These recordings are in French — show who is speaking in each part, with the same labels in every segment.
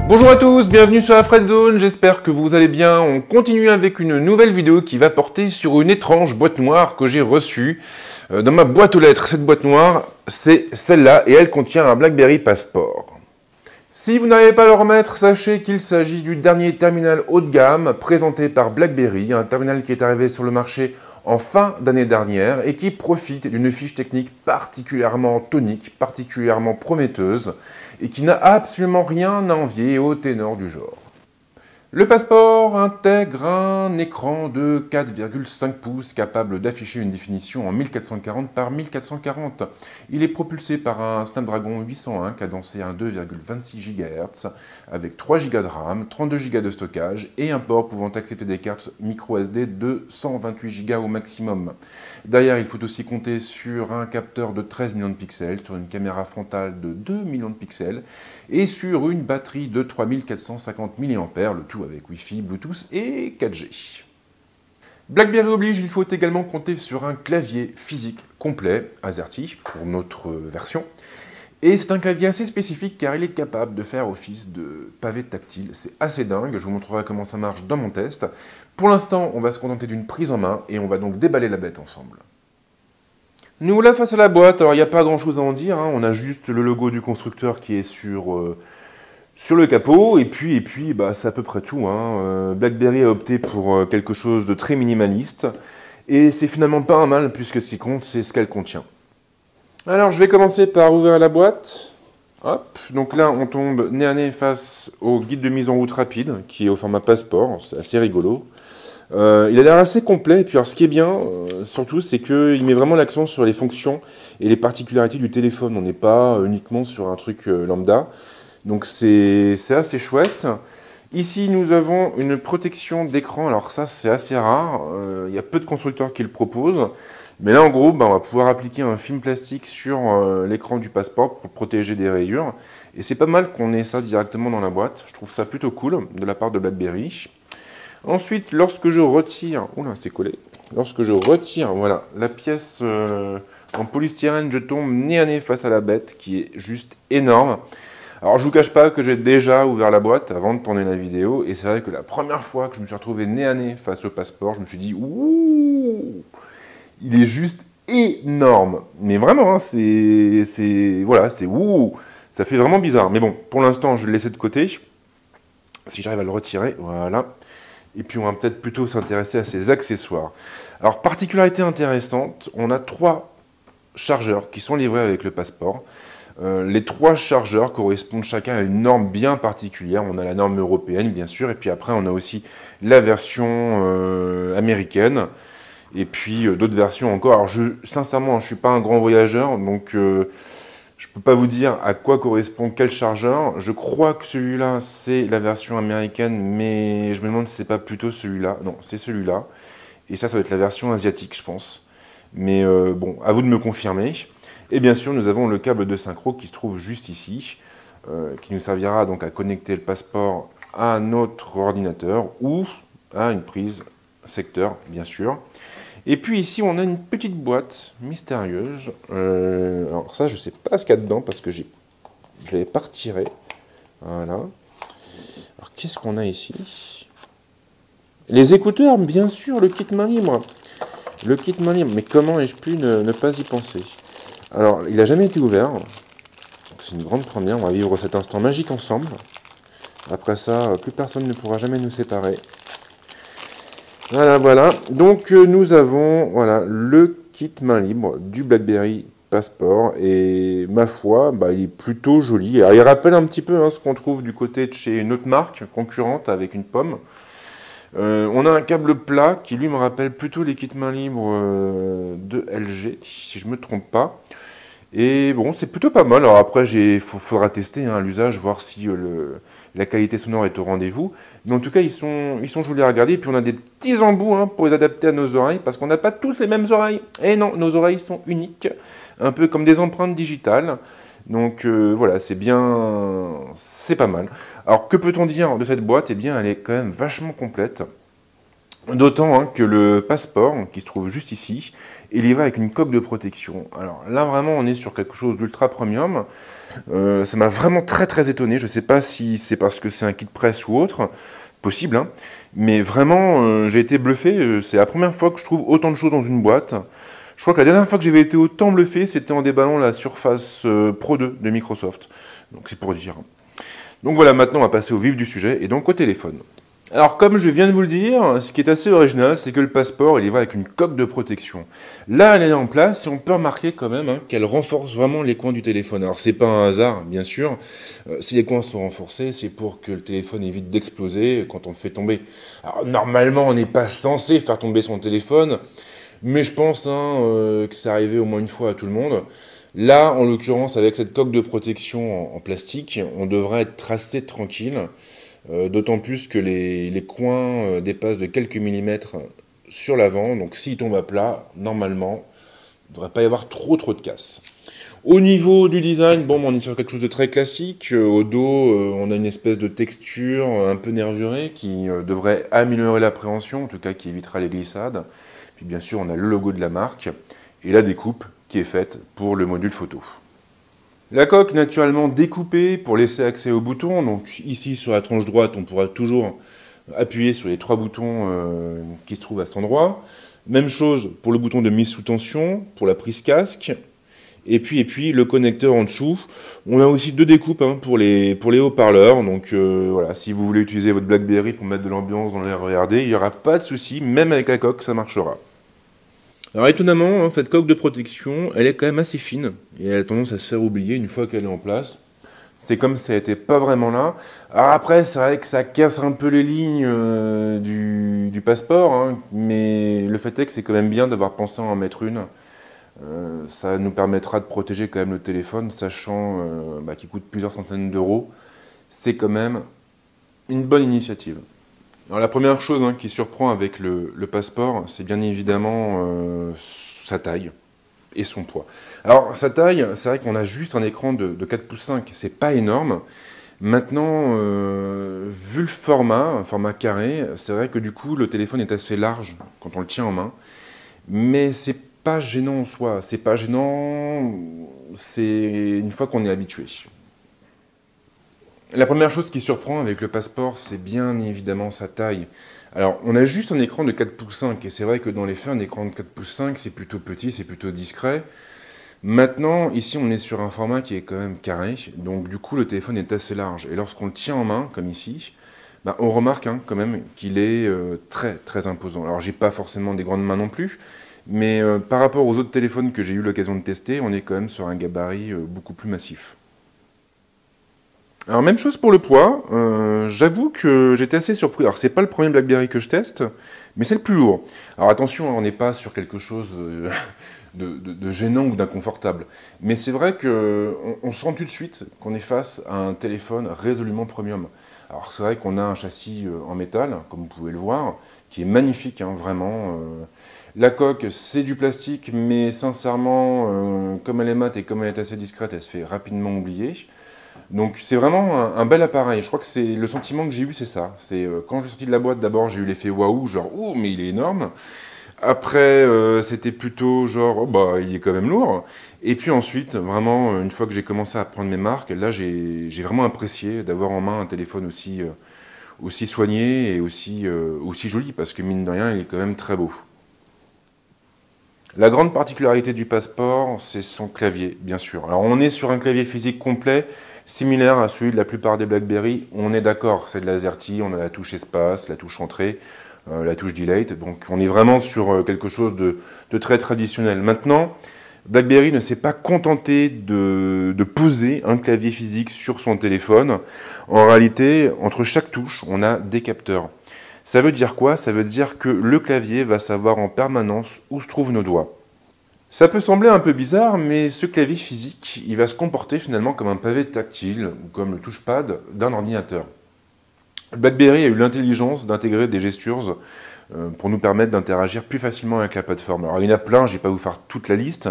Speaker 1: Bonjour à tous, bienvenue sur la Fred Zone, j'espère que vous allez bien. On continue avec une nouvelle vidéo qui va porter sur une étrange boîte noire que j'ai reçue dans ma boîte aux lettres. Cette boîte noire, c'est celle-là et elle contient un BlackBerry Passport. Si vous n'arrivez pas à le remettre, sachez qu'il s'agit du dernier terminal haut de gamme présenté par BlackBerry, un terminal qui est arrivé sur le marché en fin d'année dernière et qui profite d'une fiche technique particulièrement tonique, particulièrement prometteuse et qui n'a absolument rien à envier au ténor du genre. Le Passport intègre un écran de 4,5 pouces capable d'afficher une définition en 1440 par 1440. Il est propulsé par un Snapdragon 801 cadencé à 2,26 GHz avec 3 Go de RAM, 32 Go de stockage et un port pouvant accepter des cartes micro SD de 128 Go au maximum. Derrière, il faut aussi compter sur un capteur de 13 millions de pixels, sur une caméra frontale de 2 millions de pixels et sur une batterie de 3450 mAh, le tout avec Wi-Fi, Bluetooth et 4G. BlackBerry oblige, il faut également compter sur un clavier physique complet, AZERTY, pour notre version. Et c'est un clavier assez spécifique car il est capable de faire office de pavé tactile. C'est assez dingue, je vous montrerai comment ça marche dans mon test. Pour l'instant, on va se contenter d'une prise en main et on va donc déballer la bête ensemble. Nous voilà face à la boîte, alors il n'y a pas grand chose à en dire, hein. On a juste le logo du constructeur qui est sur le capot, et puis bah, c'est à peu près tout, hein. BlackBerry a opté pour quelque chose de très minimaliste, et c'est finalement pas un mal, puisque ce qui compte, c'est ce qu'elle contient. Alors, je vais commencer par ouvrir la boîte. Hop, donc là, on tombe nez à nez face au guide de mise en route rapide, qui est au format Passport, c'est assez rigolo. Il a l'air assez complet, et puis alors, ce qui est bien, surtout, c'est qu'il met vraiment l'accent sur les fonctions et les particularités du téléphone. On n'est pas uniquement sur un truc lambda. Donc c'est assez chouette. Ici, nous avons une protection d'écran. Alors ça, c'est assez rare. Il y a peu de constructeurs qui le proposent. Mais là, en gros, on va pouvoir appliquer un film plastique sur l'écran du Passport pour protéger des rayures. Et c'est pas mal qu'on ait ça directement dans la boîte. Je trouve ça plutôt cool de la part de BlackBerry. Ensuite, lorsque je retire... Oula, c'est collé. Lorsque je retire, voilà, la pièce en polystyrène, je tombe nez à nez face à la bête, qui est juste énorme. Alors, je ne vous cache pas que j'ai déjà ouvert la boîte avant de tourner la vidéo, et c'est vrai que la première fois que je me suis retrouvé nez à nez face au Passport, je me suis dit, ouh, il est juste énorme. Mais vraiment, hein, voilà, c'est ouh, ça fait vraiment bizarre. Mais bon, pour l'instant, je vais le laisser de côté. Si j'arrive à le retirer, voilà. Et puis, on va peut-être plutôt s'intéresser à ses accessoires. Alors, particularité intéressante, on a 3 chargeurs qui sont livrés avec le Passport. Les 3 chargeurs correspondent chacun à une norme bien particulière. On a la norme européenne, bien sûr, et puis après, on a aussi la version américaine, et puis d'autres versions encore. Alors, sincèrement, je ne suis pas un grand voyageur, donc je ne peux pas vous dire à quoi correspond quel chargeur. Je crois que celui-là, c'est la version américaine, mais je me demande si ce n'est pas plutôt celui-là. Non, c'est celui-là. Et ça va être la version asiatique, je pense. Mais bon, à vous de me confirmer. Et bien sûr, nous avons le câble de synchro qui se trouve juste ici, qui nous servira donc à connecter le Passport à notre ordinateur ou à une prise secteur, bien sûr. Et puis ici, on a une petite boîte mystérieuse. Alors ça, je ne sais pas ce qu'il y a dedans parce que je ne l'avais pas retiré. Voilà. Alors qu'est-ce qu'on a ici? Les écouteurs, bien sûr, le kit main libre. Le kit main libre, mais comment ai-je pu ne pas y penser? Alors, il n'a jamais été ouvert. C'est une grande première. On va vivre cet instant magique ensemble. Après ça, plus personne ne pourra jamais nous séparer. Voilà, voilà. Donc, nous avons voilà, le kit main libre du BlackBerry Passport. Et ma foi, il est plutôt joli. Alors, il rappelle un petit peu ce qu'on trouve du côté de chez une autre marque concurrente avec une pomme. On a un câble plat qui lui me rappelle plutôt les kits main libres de LG, si je ne me trompe pas. Et bon, c'est plutôt pas mal. Alors après, faudra tester hein, l'usage, voir si la qualité sonore est au rendez-vous. Mais en tout cas, ils sont jolis à regarder. Et puis on a des petits embouts hein, pour les adapter à nos oreilles, parce qu'on n'a pas tous les mêmes oreilles. Et non, nos oreilles sont uniques, un peu comme des empreintes digitales. Donc voilà, c'est bien, c'est pas mal. Alors que peut-on dire de cette boîte? Eh bien, elle est quand même vachement complète. D'autant hein, que le passeport, qui se trouve juste ici, est livré avec une coque de protection. Alors là, vraiment, on est sur quelque chose d'ultra premium. Ça m'a vraiment très étonné. Je ne sais pas si c'est parce que c'est un kit presse ou autre, possible, hein. Mais vraiment, j'ai été bluffé. C'est la première fois que je trouve autant de choses dans une boîte. Je crois que la dernière fois que j'avais été autant bluffé, c'était en déballant la Surface Pro 2 de Microsoft. Donc c'est pour dire. Donc voilà, maintenant on va passer au vif du sujet, et donc au téléphone. Alors comme je viens de vous le dire, ce qui est assez original, c'est que le passeport, il est avec une coque de protection. Là, elle est en place, et on peut remarquer quand même hein, qu'elle renforce vraiment les coins du téléphone. Alors c'est pas un hasard, bien sûr. Si les coins sont renforcés, c'est pour que le téléphone évite d'exploser quand on le fait tomber. Alors normalement, on n'est pas censé faire tomber son téléphone, mais je pense hein, que c'est arrivé au moins une fois à tout le monde. Là, en l'occurrence, avec cette coque de protection en plastique, on devrait être assez tranquille. D'autant plus que les coins dépassent de quelques millimètres sur l'avant. Donc s'il tombe à plat, normalement, il ne devrait pas y avoir trop de casse. Au niveau du design, bon, on est sur quelque chose de très classique. Au dos, on a une espèce de texture un peu nervurée qui devrait améliorer l'appréhension, en tout cas qui évitera les glissades. Puis bien sûr, on a le logo de la marque et la découpe qui est faite pour le module photo. La coque naturellement découpée pour laisser accès aux boutons. Donc ici sur la tranche droite, on pourra toujours appuyer sur les 3 boutons qui se trouvent à cet endroit. Même chose pour le bouton de mise sous tension, pour la prise casque. Et puis le connecteur en dessous. On a aussi 2 découpes hein, pour les haut-parleurs. Donc voilà, si vous voulez utiliser votre BlackBerry pour mettre de l'ambiance dans les RERD, il n'y aura pas de souci, même avec la coque, ça marchera. Alors étonnamment, hein, cette coque de protection, elle est quand même assez fine, et elle a tendance à se faire oublier une fois qu'elle est en place. C'est comme si elle n'était pas vraiment là. Alors après, c'est vrai que ça casse un peu les lignes du passeport, hein, mais le fait est que c'est quand même bien d'avoir pensé à en mettre une. Ça nous permettra de protéger quand même le téléphone, sachant qu'il coûte plusieurs centaines d'euros. C'est quand même une bonne initiative. Alors la première chose hein, qui surprend avec le passeport, c'est bien évidemment sa taille et son poids. Alors sa taille, c'est vrai qu'on a juste un écran de 4 pouces 5, c'est pas énorme. Maintenant, vu le format, un format carré, c'est vrai que du coup le téléphone est assez large quand on le tient en main, mais c'est pas gênant en soi, c'est pas gênant, c'est une fois qu'on est habitué. La première chose qui surprend avec le passeport, c'est bien évidemment sa taille. Alors, on a juste un écran de 4 pouces 5, et c'est vrai que dans les faits, un écran de 4 pouces 5, c'est plutôt petit, c'est plutôt discret. Maintenant, ici, on est sur un format qui est quand même carré, donc du coup, le téléphone est assez large. Et lorsqu'on le tient en main, comme ici, on remarque hein, quand même qu'il est très imposant. Alors, j'ai pas forcément des grandes mains non plus, mais par rapport aux autres téléphones que j'ai eu l'occasion de tester, on est quand même sur un gabarit beaucoup plus massif. Alors même chose pour le poids, j'avoue que j'étais assez surpris. Alors c'est pas le premier BlackBerry que je teste, mais c'est le plus lourd. Alors attention, on n'est pas sur quelque chose de gênant ou d'inconfortable. Mais c'est vrai qu'on sent tout de suite qu'on est face à un téléphone résolument premium. Alors c'est vrai qu'on a un châssis en métal, comme vous pouvez le voir, qui est magnifique, hein, vraiment. La coque, c'est du plastique, mais sincèrement, comme elle est mate et comme elle est assez discrète, elle se fait rapidement oublier. Donc c'est vraiment un bel appareil. Je crois que c'est le sentiment que j'ai eu, c'est ça. C'est quand je suis sorti de la boîte, d'abord j'ai eu l'effet waouh, genre oh mais il est énorme. Après c'était plutôt genre oh, bah il est quand même lourd. Et puis ensuite vraiment une fois que j'ai commencé à prendre mes marques, là j'ai vraiment apprécié d'avoir en main un téléphone aussi soigné et aussi joli parce que mine de rien il est quand même très beau. La grande particularité du passeport, c'est son clavier, bien sûr. Alors on est sur un clavier physique complet, similaire à celui de la plupart des BlackBerry. On est d'accord, c'est de la AZERTY, on a la touche espace, la touche entrée, la touche delete. Donc on est vraiment sur quelque chose de très traditionnel. Maintenant, BlackBerry ne s'est pas contenté de poser un clavier physique sur son téléphone. En réalité, entre chaque touche, on a des capteurs. Ça veut dire quoi? Ça veut dire que le clavier va savoir en permanence où se trouvent nos doigts. Ça peut sembler un peu bizarre, mais ce clavier physique, il va se comporter finalement comme un pavé tactile, ou comme le touchpad d'un ordinateur. BlackBerry a eu l'intelligence d'intégrer des gestures pour nous permettre d'interagir plus facilement avec la plateforme. Alors il y en a plein, je ne vais pas vous faire toute la liste,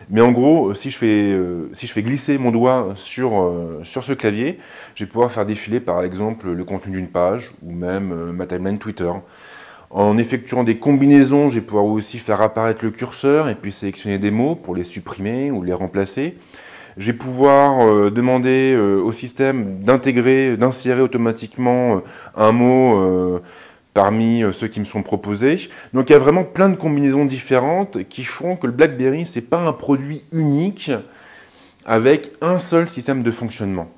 Speaker 1: mais en gros, si je fais glisser mon doigt sur ce clavier, je vais pouvoir faire défiler par exemple le contenu d'une page, ou même ma timeline Twitter. En effectuant des combinaisons, je vais pouvoir aussi faire apparaître le curseur et puis sélectionner des mots pour les supprimer ou les remplacer. Je vais pouvoir demander au système d'insérer automatiquement un mot parmi ceux qui me sont proposés. Donc il y a vraiment plein de combinaisons différentes qui font que le BlackBerry, ce n'est pas un produit unique avec un seul système de fonctionnement.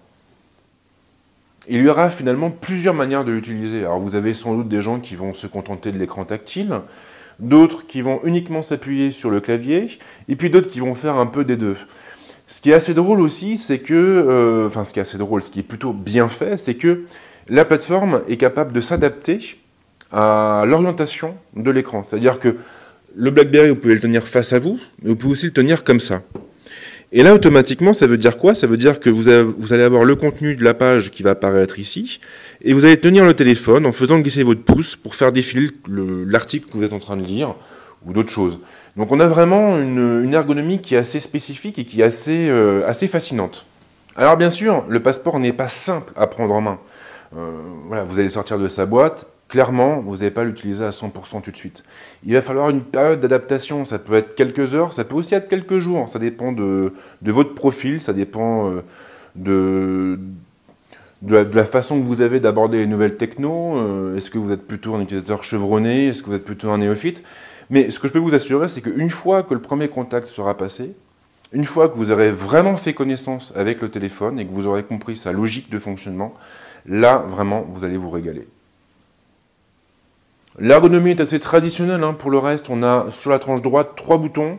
Speaker 1: Il y aura finalement plusieurs manières de l'utiliser. Alors vous avez sans doute des gens qui vont se contenter de l'écran tactile, d'autres qui vont uniquement s'appuyer sur le clavier, et puis d'autres qui vont faire un peu des deux. Ce qui est assez drôle aussi, c'est que, ce qui est plutôt bien fait, c'est que la plateforme est capable de s'adapter à l'orientation de l'écran. C'est-à-dire que le BlackBerry, vous pouvez le tenir face à vous, mais vous pouvez aussi le tenir comme ça. Et là, automatiquement, ça veut dire quoi? Ça veut dire que vous allez avoir le contenu de la page qui va apparaître ici, et vous allez tenir le téléphone en faisant glisser votre pouce pour faire défiler l'article que vous êtes en train de lire, ou d'autres choses. Donc on a vraiment une ergonomie qui est assez spécifique et qui est assez fascinante. Alors bien sûr, le passeport n'est pas simple à prendre en main. Voilà, vous allez sortir de sa boîte, clairement, vous n'allez pas l'utiliser à 100% tout de suite. Il va falloir une période d'adaptation, ça peut être quelques heures, ça peut aussi être quelques jours, ça dépend de votre profil, ça dépend de la façon que vous avez d'aborder les nouvelles technos. Est-ce que vous êtes plutôt un utilisateur chevronné, est-ce que vous êtes plutôt un néophyte? Mais ce que je peux vous assurer, c'est qu'une fois que le premier contact sera passé, une fois que vous aurez vraiment fait connaissance avec le téléphone et que vous aurez compris sa logique de fonctionnement, là, vraiment, vous allez vous régaler. L'ergonomie est assez traditionnelle, hein. Pour le reste, on a sur la tranche droite 3 boutons.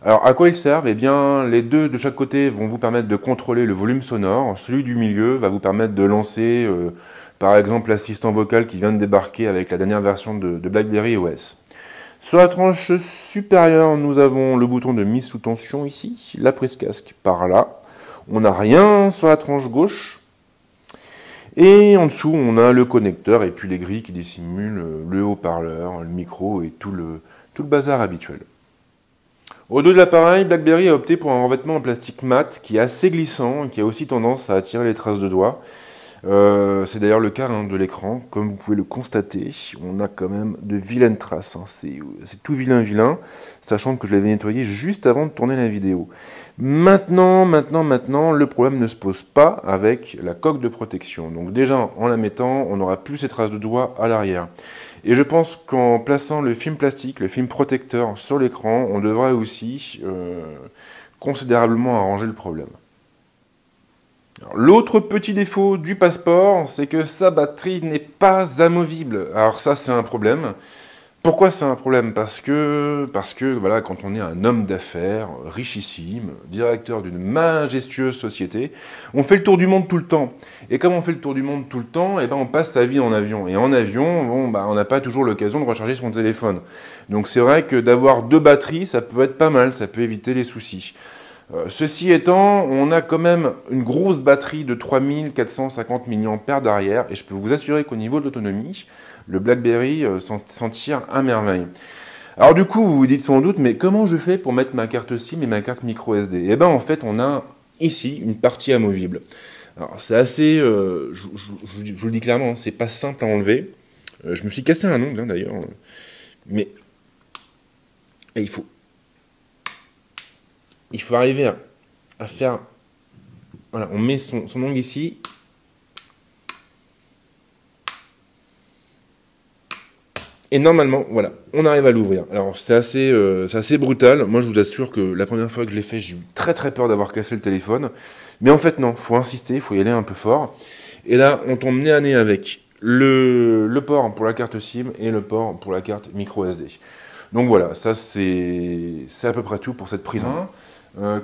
Speaker 1: Alors, à quoi ils servent? Eh bien, les deux de chaque côté vont vous permettre de contrôler le volume sonore. Celui du milieu va vous permettre de lancer, par exemple, l'assistant vocal qui vient de débarquer avec la dernière version de BlackBerry OS. Sur la tranche supérieure, nous avons le bouton de mise sous tension ici, la prise casque par là. On n'a rien sur la tranche gauche. Et en dessous, on a le connecteur et puis les grilles qui dissimulent le haut-parleur, le micro et tout le bazar habituel. Au dos de l'appareil, BlackBerry a opté pour un revêtement en plastique mat qui est assez glissant et qui a aussi tendance à attirer les traces de doigts. C'est d'ailleurs le cas de l'écran, comme vous pouvez le constater, on a quand même de vilaines traces, hein. C'est tout vilain, sachant que je l'avais nettoyé juste avant de tourner la vidéo. Maintenant, le problème ne se pose pas avec la coque de protection. Donc déjà, en la mettant, on n'aura plus ces traces de doigts à l'arrière. Et je pense qu'en plaçant le film plastique, le film protecteur sur l'écran, on devrait aussi considérablement arranger le problème. L'autre petit défaut du passeport, c'est que sa batterie n'est pas amovible. Alors ça, c'est un problème. Pourquoi c'est un problème? Parce que voilà, quand on est un homme d'affaires richissime, directeur d'une majestueuse société, on fait le tour du monde tout le temps. Et comme on fait le tour du monde tout le temps, eh ben on passe sa vie en avion. Et en avion, bon, on n'a pas toujours l'occasion de recharger son téléphone. Donc c'est vrai que d'avoir deux batteries, ça peut être pas mal, ça peut éviter les soucis. Ceci étant, on a quand même une grosse batterie de 3450 mAh derrière, et je peux vous assurer qu'au niveau de l'autonomie, le BlackBerry s'en tire à merveille. Alors du coup, vous vous dites sans doute, mais comment je fais pour mettre ma carte SIM et ma carte micro SD? Eh bien en fait, on a ici une partie amovible. Alors c'est assez, je vous le dis clairement, c'est pas simple à enlever. Je me suis cassé un ongle d'ailleurs, mais il faut arriver à faire... Voilà, on met son ongle ici. Et normalement, voilà, on arrive à l'ouvrir. Alors, c'est assez brutal. Moi, je vous assure que la première fois que je l'ai fait, j'ai eu très peur d'avoir cassé le téléphone. Mais en fait, non, il faut insister, il faut y aller un peu fort. Et là, on tombe nez à nez avec le port pour la carte SIM et le port pour la carte micro SD. Donc voilà, ça, c'est à peu près tout pour cette prise en main.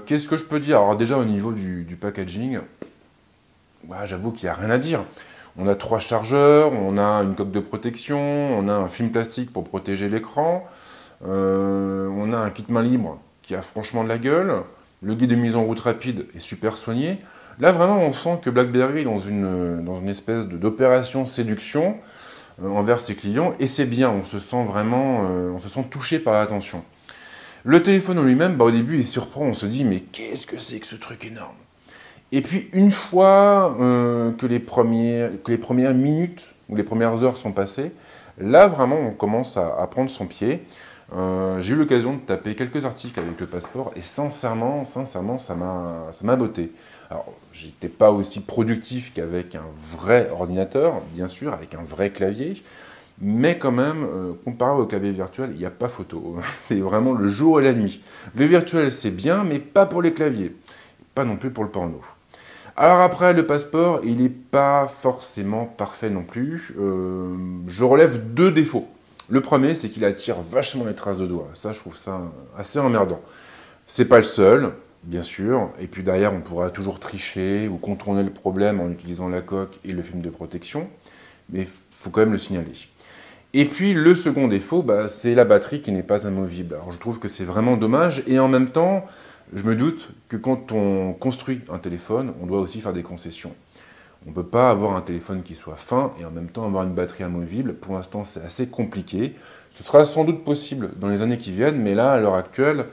Speaker 1: Qu'est-ce que je peux dire? Alors déjà au niveau du packaging, bah, j'avoue qu'il n'y a rien à dire. On a 3 chargeurs, on a une coque de protection, on a un film plastique pour protéger l'écran, on a un kit main libre qui a franchement de la gueule. Le guide de mise en route rapide est super soigné. Là, vraiment, on sent que BlackBerry est dans une espèce d'opération séduction envers ses clients, et c'est bien, on se sent vraiment on se sent touché par l'attention. Le téléphone en lui-même, au début, il surprend, on se dit, mais qu'est-ce que c'est que ce truc énorme? Et puis, une fois que les premières minutes ou les premières heures sont passées, là, vraiment, on commence à prendre son pied. J'ai eu l'occasion de taper quelques articles avec le passeport et sincèrement, ça m'a botté. Alors, j'étais pas aussi productif qu'avec un vrai ordinateur, bien sûr, avec un vrai clavier, mais quand même, comparé au clavier virtuel, il n'y a pas photo. C'est vraiment le jour et la nuit. Le virtuel, c'est bien, mais pas pour les claviers. Pas non plus pour le porno. Alors après, le passeport, il n'est pas forcément parfait non plus. Je relève deux défauts. Le premier, c'est qu'il attire vachement les traces de doigts. Ça, je trouve ça assez emmerdant. C'est pas le seul, bien sûr. Et puis derrière, on pourra toujours tricher ou contourner le problème en utilisant la coque et le film de protection. Mais il faut quand même le signaler. Et puis le second défaut, c'est la batterie qui n'est pas amovible. Alors je trouve que c'est vraiment dommage. Et en même temps, je me doute que quand on construit un téléphone, on doit aussi faire des concessions. On ne peut pas avoir un téléphone qui soit fin et en même temps avoir une batterie amovible. Pour l'instant, c'est assez compliqué. Ce sera sans doute possible dans les années qui viennent, mais là, à l'heure actuelle,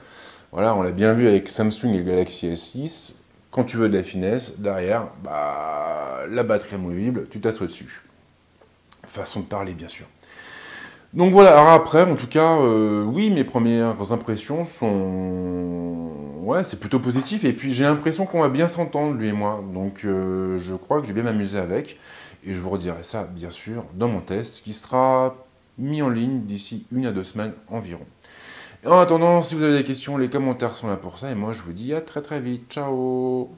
Speaker 1: voilà, on l'a bien vu avec Samsung et le Galaxy S6. Quand tu veux de la finesse, derrière, la batterie amovible, tu t'assois dessus. Façon de parler, bien sûr. Donc voilà, alors après, en tout cas, oui, mes premières impressions sont... Ouais, c'est plutôt positif, et puis j'ai l'impression qu'on va bien s'entendre, lui et moi, donc je crois que je vais bien m'amuser avec, et je vous redirai ça, bien sûr, dans mon test, qui sera mis en ligne d'ici 1 à 2 semaines environ. Et en attendant, si vous avez des questions, les commentaires sont là pour ça, et moi je vous dis à très très vite, ciao!